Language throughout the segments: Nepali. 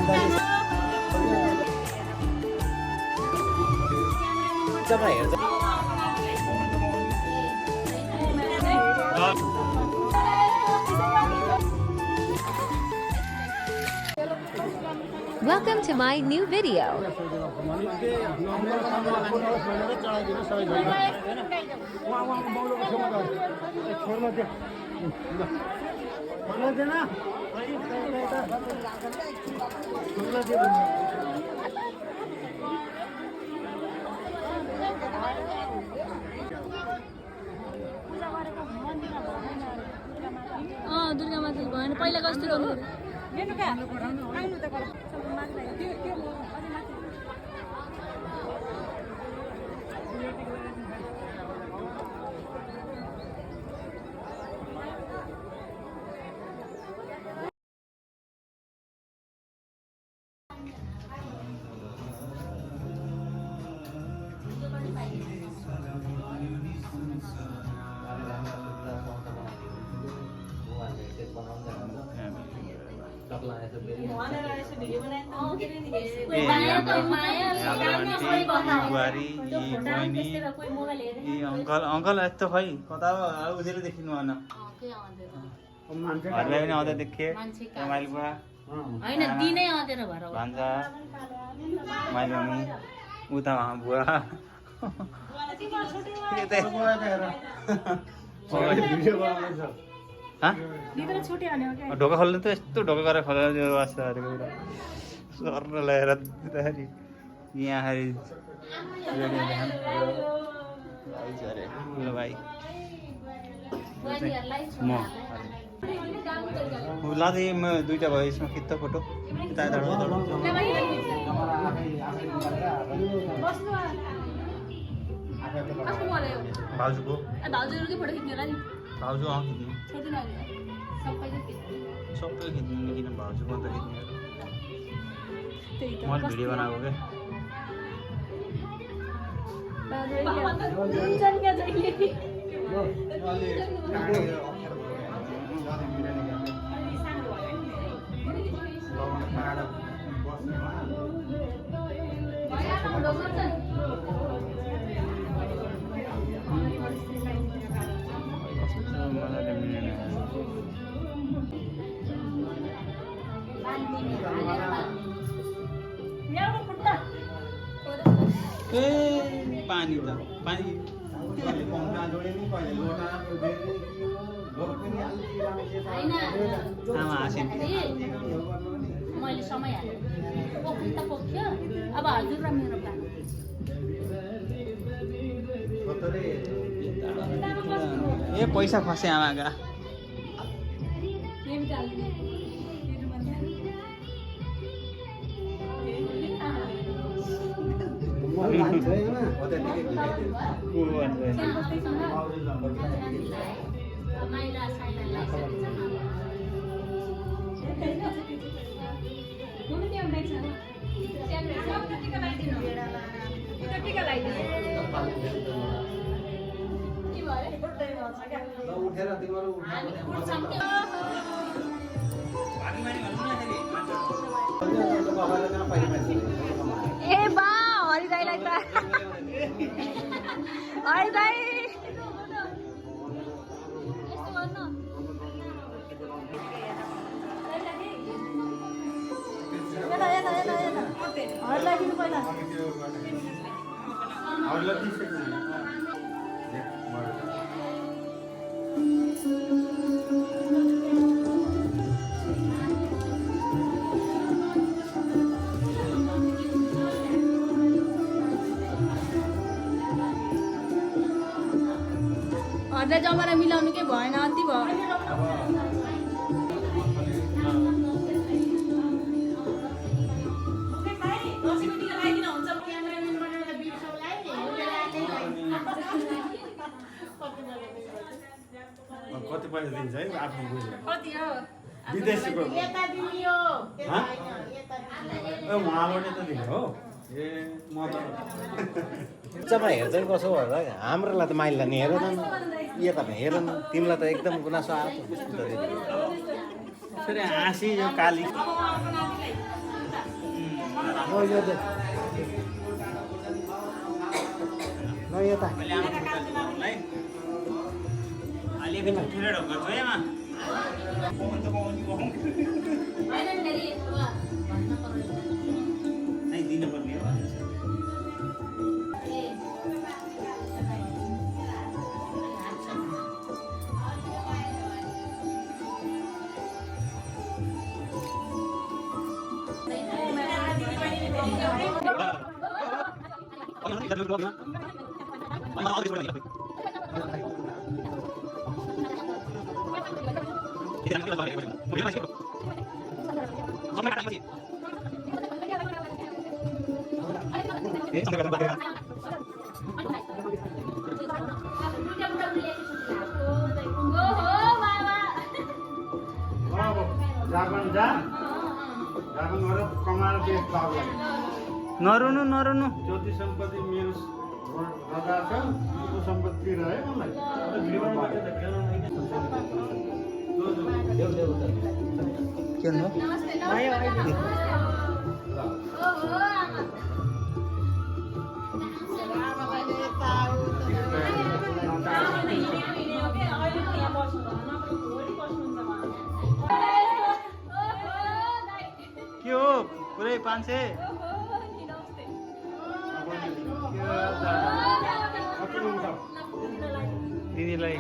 Welcome to my new video. Durga माता भएन पहिला कस्तो गर्नु अंकल यस्तो खै कता उजेर देखिनु भएन घरलाई पनि आउँदा देखिए माइल बुवा भान्जा माइल मम्मी उता बुवा ढोका खोल्नु त यस्तो ढोका गरेर खोलेर वास्ता सर ल्याएर दिँदाखेरि यहाँ ल भाइ म लाँदै म दुईवटा भयो यसमा खिच्छ फोटो भाउजूको भाउजू खिच्नु सबै खिच्नु किन भाउजूको त खिच्नु मैले भिडियो बनाएको पानी त पानी मैले समय हालेँ पोख्नु त पोख्यो अब हजुर र मेरो प्लान ए पैसा फसे आमाका ए बा हरिदाईलाई त हरिदाई हरिलाई दिनु पहिला हरिलाई जमारा मिलाउनु के भएन अति भयो कति पैसा दिन्छ है आफ्नो बुझ्नु कति हो विदेशीको उहाँबाट त दिनु हो ए म त जम्मा हेर्छ कि कसो होला हाम्रोलाई त माइला नि हेर न यो त हेर न तिमीलाई त एकदम गुनासो आएको फेरि हाँसी यो काली यता मैले आमा खुट्टा लगाउनुलाई अलिकति ठुलो ढोका छ है आमा नै दिनु पर्ने हो जापान जा जापान गएर कमाएर बेच पाउँछ नरुनु नरुनु ज्योति सम्पत्ति मिल्स रदा छ त्यो सम्पत्ति रह्यो मलाई के हो के हो पुरै 500 दिदीलाई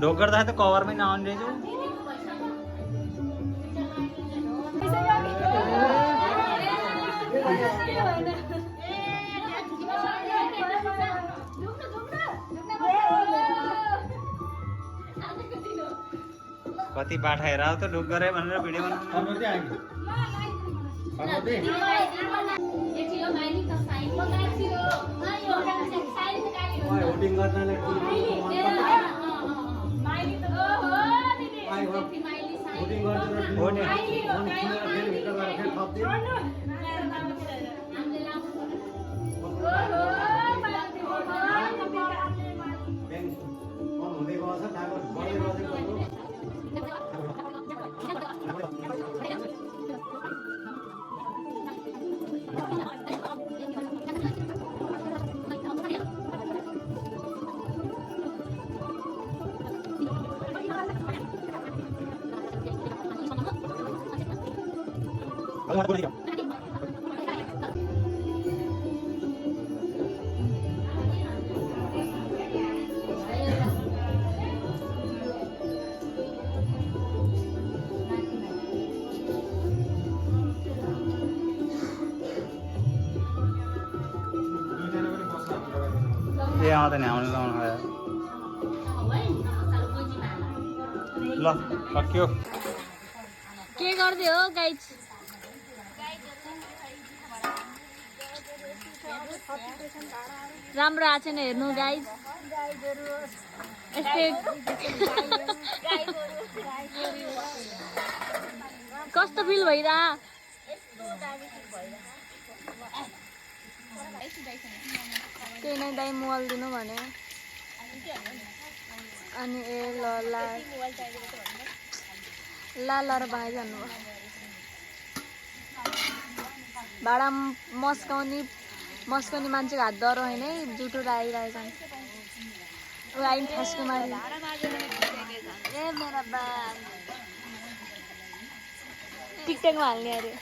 ढोक गर्दा त कभरमै नआउने रहेछ कति बाठाएर आऊ त ढोक गरे भनेर भिडियो बनाउनु होल्डिङ गर्नलाई हो नि हुँदै गएछ कागज बढ्दै गएको ए आउँदैन आउनु लाउनु ल सक्यो के गर्दै हो गाइज राम्रो आएको छैन हेर्नु गाइज यस्तै कस्तो फिल भइरा त्यही नै दाइ मोबाइल दिनु भने अनि ए ल ल र भाइ जानुभयो भाडा मस्काउने मान्छेको हात डह्रो होइन है जुठो आइरहेछन् ऊ आइ ठस्को मारि ए मेरा बा टिकटकमा हाल्ने अरे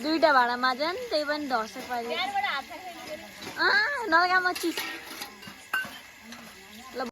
दुईटा भाडा माझन त्यही पनि 10 पाइयो नलगा म चिज